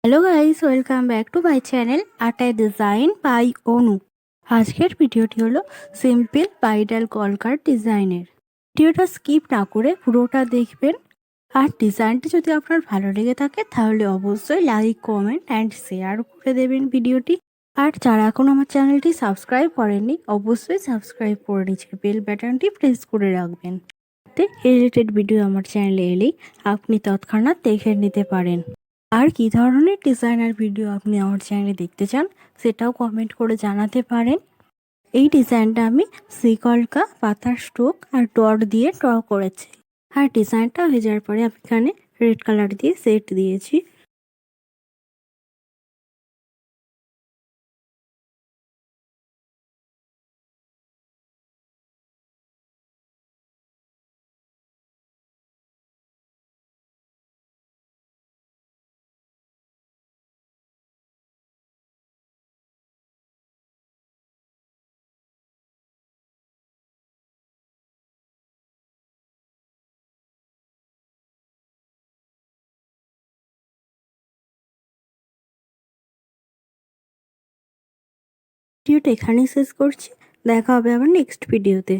Hello guys, welcome back to my channel art and design by Anu. আজকের ভিডিওটি হলো simple bridal কলকার ডিজাইনের। ভিডিওটা স্কিপ না করে পুরোটা দেখবেন। আর ডিজাইনটি যদি আপনার ভালো লেগে থাকে তাহলে অবশ্যই লাইক, কমেন্ট অ্যান্ড শেয়ার করে দেবেন ভিডিওটি। আর যারা এখন আমার চ্যানেলটি সাবস্ক্রাইব করেননি অবশ্যই সাবস্ক্রাইব করে নিচে বেল বাটনটি প্রেস করে রাখবেন। এই রিলেটেড ভিডিও আমার চ্যানেলে এলেই আপনি তৎক্ষণাৎ দেখে নিতে পারেন। আর কি ধরনের ডিজাইনার ভিডিও আপনি আমার চ্যানেলে দেখতে চান সেটাও কমেন্ট করে জানাতে পারেন। এই ডিজাইনটা আমি সিকলকা, পাতার স্ট্রোক আর ডট দিয়ে ড্র করেছি। আর ডিজাইনটা হয়ে যাওয়ার পরে আমি এখানে রেড কালার দিয়ে সেট দিয়েছি। ভিডিওটা এখানেই শেষ করছি। দেখা হবে আবার নেক্সট ভিডিওতে।